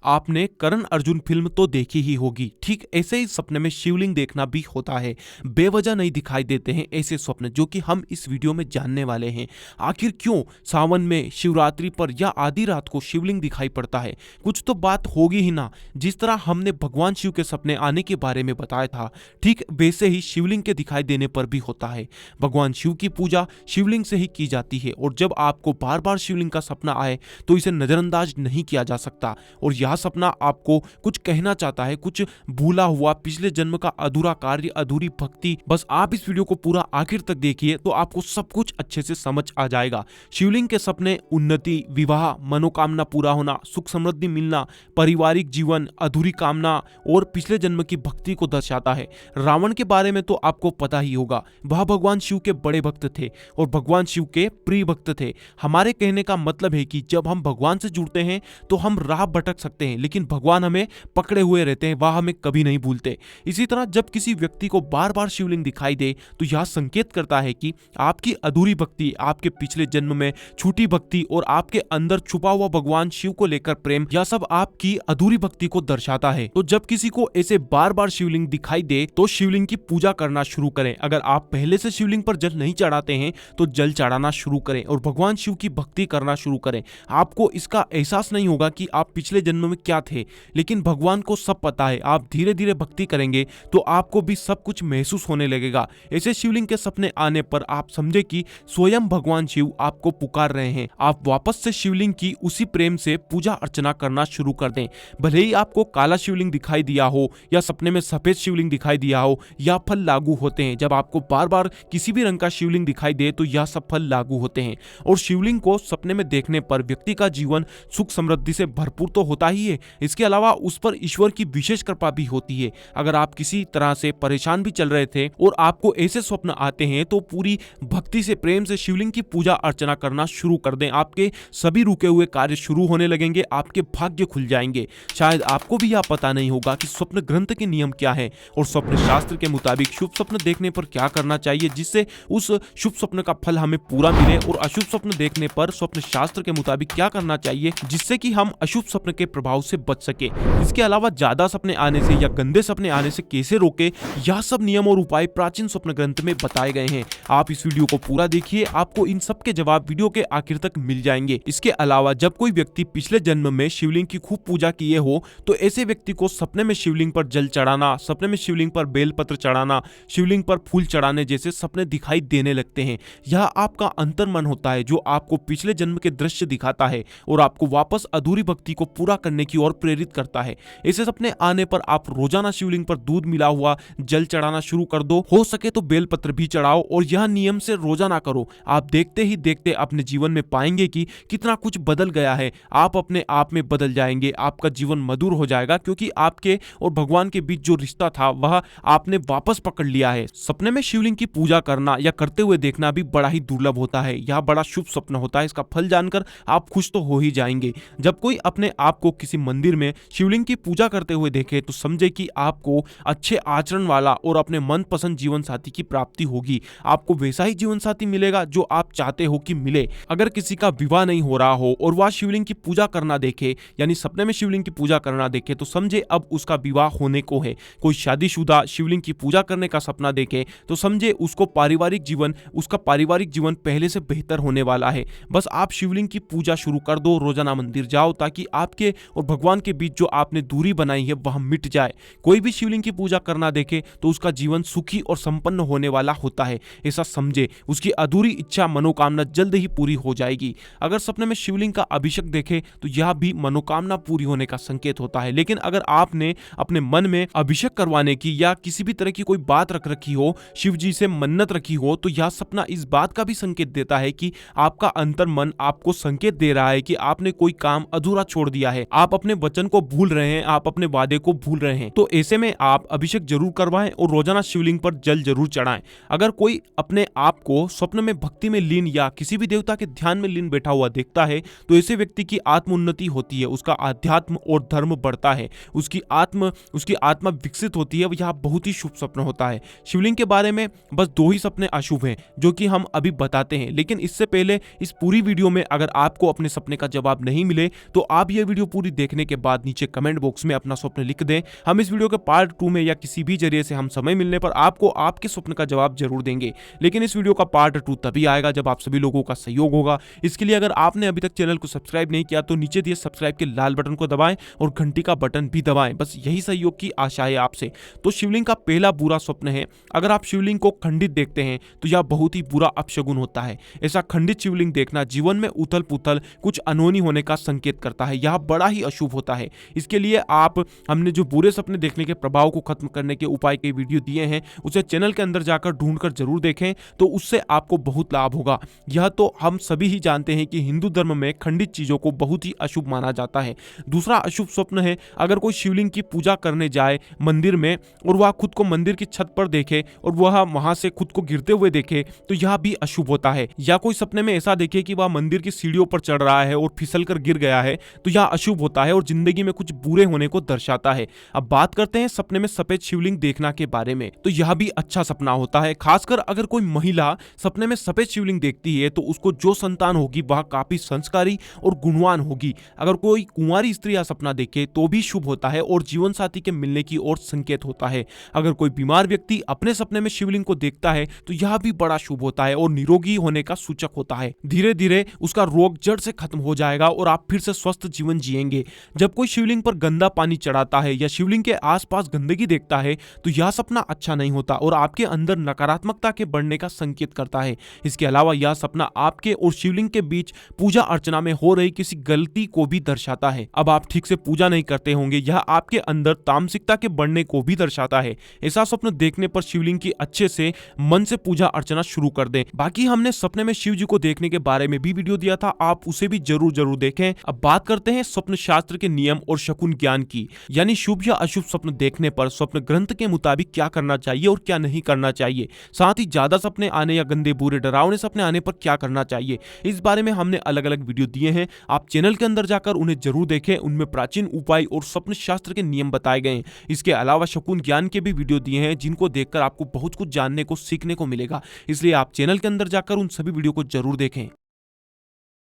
आपने करण अर्जुन फिल्म तो देखी ही होगी, ठीक ऐसे ही सपने में शिवलिंग देखना भी होता है। बेवजह नहीं दिखाई देते हैं ऐसे स्वप्न, जो कि हम इस वीडियो में जानने वाले हैं। आखिर क्यों सावन में शिवरात्रि पर या आधी रात को शिवलिंग दिखाई पड़ता है? कुछ तो बात होगी ही ना। जिस तरह हमने भगवान शिव के सपने आने के बारे में बताया था, ठीक वैसे ही शिवलिंग के दिखाई देने पर भी होता है। भगवान शिव की पूजा शिवलिंग से ही की जाती है, और जब आपको बार बार शिवलिंग का सपना आए तो इसे नजरअंदाज नहीं किया जा सकता। और यह सपना आपको कुछ कहना चाहता है, कुछ भूला हुआ पिछले जन्म का अधूरा कार्य, अधूरी भक्ति। बस आप इस वीडियो को पूरा आखिर तक देखिए तो आपको सब कुछ अच्छे से समझ आ जाएगा। शिवलिंग के सपने उन्नति, विवाह, मनोकामना पूरा होना, सुख समृद्धि मिलना, पारिवारिक जीवन, अधूरी कामना और पिछले जन्म की भक्ति को दर्शाता है। रावण के बारे में तो आपको पता ही होगा। वह भगवान शिव के बड़े भक्त थे और भगवान शिव के प्रिय भक्त थे। हमारे कहने का मतलब है कि जब हम भगवान से जुड़ते हैं तो हम राह भटक सकते हैं, लेकिन भगवान हमें पकड़े हुए रहते हैं, वह हमें कभी नहीं भूलते। इसी तरह जब किसी व्यक्ति को बार बार शिवलिंग दिखाई दे तो यह संकेत करता है कि आपकी अधूरी भक्ति, आपके पिछले जन्म में छूटी भक्ति और आपके अंदर छुपा हुआ भगवान शिव को लेकर प्रेम, यह सब आपकी अधूरी भक्ति को दर्शाता है। तो जब किसी को ऐसे बार बार शिवलिंग दिखाई दे तो शिवलिंग की पूजा करना शुरू करें। अगर आप पहले से शिवलिंग पर जल नहीं चढ़ाते हैं तो जल चढ़ाना शुरू करें और भगवान शिव की भक्ति करना शुरू करें। आपको इसका एहसास नहीं होगा कि आप पिछले जन्म में क्या थे, लेकिन भगवान को सब पता है। आप धीरे धीरे भक्ति करेंगे तो आपको भी सब कुछ महसूस होने लगेगा। ऐसे शिवलिंग के सपने आने पर आप समझे कि स्वयं भगवान शिव आपको पुकार रहे हैं। आप वापस से शिवलिंग की उसी प्रेम से पूजा अर्चना करना शुरू कर दें। भले ही आपको काला शिवलिंग दिखाई दिया हो या सपने में सफेद शिवलिंग दिखाई दिया हो, यह फल लागू होते हैं। जब आपको बार बार किसी भी रंग का शिवलिंग दिखाई दे तो यह सब फल लागू होते हैं। और शिवलिंग को सपने में देखने पर व्यक्ति का जीवन सुख समृद्धि से भरपूर तो होता ही है, इसके अलावा उस पर ईश्वर की विशेष कृपा भी होती है। अगर आप किसी तरह से परेशान भी चल रहे थे और आपको ऐसे स्वप्न आते हैं तो पूरी भक्ति से, प्रेम से शिवलिंग की पूजा अर्चना करना शुरू कर दें। आपके सभी रुके हुए कार्य शुरू होने लगेंगे, आपके भाग्य खुल जाएंगे। शायद आपको भी यह पता नहीं होगा कि स्वप्न ग्रंथ के नियम क्या है और स्वप्न शास्त्र के मुताबिक शुभ स्वप्न देखने पर क्या करना चाहिए जिससे उस शुभ स्वप्न का फल हमें पूरा मिले, और अशुभ स्वप्न देखने पर स्वप्न शास्त्र के मुताबिक क्या करना चाहिए जिससे कि हम अशुभ स्वप्न के प्रभाव से बच सके। इसके अलावा ज्यादा सपने आने से या गंदे सपने आने से कैसे रोके, यह सब नियम और उपाय प्राचीन स्वप्न ग्रंथ में बताए गए हैं। आप इस वीडियो को पूरा देखिए, आपको इन सब के जवाब वीडियो के आखिर तक मिल जाएंगे। इसके अलावा जब कोई व्यक्ति पिछले जन्म में शिवलिंग की खूब पूजा किए हो तो ऐसे व्यक्ति को सपने में शिवलिंग पर जल चढ़ाना, सपने में शिवलिंग पर बेलपत्र चढ़ाना, शिवलिंग पर फूल चढ़ाने जैसे सपने दिखाई देने लगते हैं। यह आपका अंतर्मन होता है जो आपको पिछले जन्म के दृश्य दिखाता है और आपको वापस अधूरी भक्ति को पूरा करने की ओर प्रेरित करता है। ऐसे सपने आने पर आप रोजाना शिवलिंग पर दूध मिला हुआ जल चढ़ाना शुरू कर दो। हो सके तो बेलपत्र भी चढ़ाओ और यह नियम से रोजाना करो। आप देखते ही देखते अपने जीवन में पाएंगे कि कितना कुछ बदल गया है। आप अपने आप में बदल जाएंगे, आपका जीवन मधुर हो जाएगा, क्योंकि आपके और भगवान के बीच जो रिश्ता था वह आपने वापस पकड़ लिया है। सपने में शिवलिंग की पूजा करना या करते हुए देखना भी बड़ा ही दुर्लभ होता है। यह बड़ा शुभ स्वप्न होता है। इसका फल जानकर आप खुश तो हो ही जाएंगे। जब कोई अपने आप को किसी मंदिर में शिवलिंग की पूजा करते हुए देखे तो समझे कि आपको अच्छे आचरण वाला और अपने मनपसंद जीवन साथी की प्राप्ति होगी। आपको वैसा ही जीवन साथी मिलेगा जो आप चाहते हो कि मिले। अगर किसी का विवाह नहीं हो रहा हो और वह शिवलिंग की पूजा करना देखे, यानी सपने में शिवलिंग की पूजा करना देखे, तो समझे अब उसका विवाह होने को है। कोई शादीशुदा शिवलिंग की पूजा करने का सपना देखे तो समझे उसका पारिवारिक जीवन पहले से बेहतर होने वाला है। बस आप शिवलिंग की पूजा शुरू कर दो, रोजाना मंदिर जाओ ताकि आपके और भगवान के बीच जो आपने दूरी बनाई है वह मिट जाए। कोई भी शिवलिंग की पूजा करना देखे तो उसका जीवन सुखी और संपन्न होने वाला होता है, ऐसा समझे। उसकी अधूरी इच्छा, मनोकामना जल्द ही पूरी हो जाएगी। अगर सपने में शिवलिंग का अभिषेक देखे तो यह भी मनोकामना पूरी होने का संकेत होता है। लेकिन अगर आपने अपने मन में अभिषेक करवाने की या किसी भी तरह की कोई बात रख रखी हो, शिव जी से मन्नत रखी हो, तो यह सपना इस बात का भी संकेत देता है कि आपका अंतर्मन आपको संकेत दे रहा है कि आपने कोई काम अधूरा छोड़ दिया है, आप अपने वचन को भूल रहे हैं, आप अपने वादे को भूल रहे हैं। तो ऐसे में आप अभिषेक जरूर करवाएं और रोजाना शिवलिंग पर जल जरूर चढ़ाएं। अगर कोई अपने आप को स्वप्न में भक्ति में लीन या किसी भी देवता के ध्यान में लीन बैठा हुआ देखता है तो ऐसे व्यक्ति की आत्मोन्नति होती है, उसका आध्यात्म और धर्म बढ़ता है, उसकी आत्मा विकसित होती है। यह बहुत ही शुभ स्वप्न होता है। शिवलिंग के बारे में बस 2 ही सपने अशुभ हैं जो कि हम अभी बताते हैं, लेकिन इससे पहले इस पूरी वीडियो में अगर आपको अपने सपने का जवाब नहीं मिले तो आप यह वीडियो पूरी पूरी देखने के बाद नीचे कमेंट बॉक्स में अपना स्वप्न लिख दें। हम इस वीडियो के पार्ट 2 में या किसी भी जरिए से हम समय मिलने पर आपको आपके स्वप्न का जवाब जरूर देंगे, लेकिन इस वीडियो का पार्ट 2 तभी आएगा जब आप सभी लोगों का सहयोग होगा। इसके लिए अगर आपने अभी तक चैनल को सब्सक्राइब नहीं किया तो नीचे दिए सब्सक्राइब के लाल बटन को दबाएं और घंटी का बटन भी दबाएं, बस यही सहयोग की आशा है आपसे। तो शिवलिंग का पहला बुरा स्वप्न है, अगर आप शिवलिंग को खंडित देखते हैं तो यह बहुत ही बुरा अपशगुन होता है। ऐसा खंडित शिवलिंग देखना जीवन में उथल पुथल, कुछ अनहोनी होने का संकेत करता है। यह बड़ा ही अशुभ होता है। इसके लिए हमने जो बुरे सपने देखने के प्रभाव को खत्म करने के उपाय के वीडियो दिए हैं, उसे चैनल के अंदर जाकर ढूंढकर जरूर देखें, तो उससे आपको बहुत लाभ होगा। यह तो हम सभी ही जानते हैं कि हिंदू धर्म में खंडित चीजों को बहुत ही अशुभ माना जाता है। दूसरा अशुभ स्वप्न है, अगर कोई शिवलिंग की पूजा करने जाए मंदिर में और वह खुद को मंदिर की छत पर देखे और वह वहां से खुद को गिरते हुए देखे तो यह भी अशुभ होता है। या कोई सपने में ऐसा देखे कि वह मंदिर की सीढ़ियों पर चढ़ रहा है और फिसल कर गिर गया है तो यह अशुभ होता है और जिंदगी में कुछ बुरे होने को दर्शाता है। अब बात करते हैं सपने में सफेद शिवलिंग देखना के बारे में, तो यह भी अच्छा सपना होता है। खासकर अगर कोई महिला सपने में सफेद शिवलिंग देखती है तो उसको जो संतान होगी वह काफी संस्कारी और गुणवान होगी। अगर कोई कुंवारी स्त्री या सपना देखे तो भी शुभ होता है और जीवन साथी के मिलने की ओर संकेत होता है। अगर कोई बीमार व्यक्ति अपने सपने में शिवलिंग को देखता है तो यह भी बड़ा शुभ होता है और निरोगी होने का सूचक होता है। धीरे धीरे उसका रोग जड़ से खत्म हो जाएगा और आप फिर से स्वस्थ जीवन जिएंगे। जब कोई शिवलिंग पर गंदा पानी चढ़ाता है या शिवलिंग के आसपास गंदगी देखता है तो यह सपना अच्छा नहीं होता और आपके अंदर नकारात्मकता के बढ़ने का संकेत करता है। इसके अलावा यह सपना आपके और शिवलिंग के बीच पूजा अर्चना में हो रही किसी गलती को भी दर्शाता है। अब आप ठीक से पूजा नहीं करते होंगे, यह आपके अंदर तामसिकता के बढ़ने को भी दर्शाता है। ऐसा स्वप्न देखने पर शिवलिंग की अच्छे से मन से पूजा अर्चना शुरू कर दें। बाकी हमने सपने में शिव जी को देखने के बारे में भी वीडियो दिया था, आप उसे भी जरूर देखें। अब बात करते हैं स्वप्न शास्त्र के नियम और शकुन ज्ञान की, यानी शुभ या अशुभ स्वप्न देखने पर स्वप्न ग्रंथ के मुताबिक क्या करना चाहिए और क्या नहीं करना चाहिए। साथ ही ज्यादा सपने आने या गंदे बुरे डरावने सपने आने पर क्या करना चाहिए, इस बारे में हमने अलग अलग वीडियो दिए हैं। आप चैनल के अंदर जाकर उन्हें जरूर देखें, उनमें प्राचीन उपाय और स्वप्न शास्त्र के नियम बताए गए हैं। इसके अलावा शकुन ज्ञान के भी वीडियो दिए हैं जिनको देखकर आपको बहुत कुछ जानने को सीखने को मिलेगा, इसलिए आप चैनल के अंदर जाकर उन सभी वीडियो को जरूर देखें।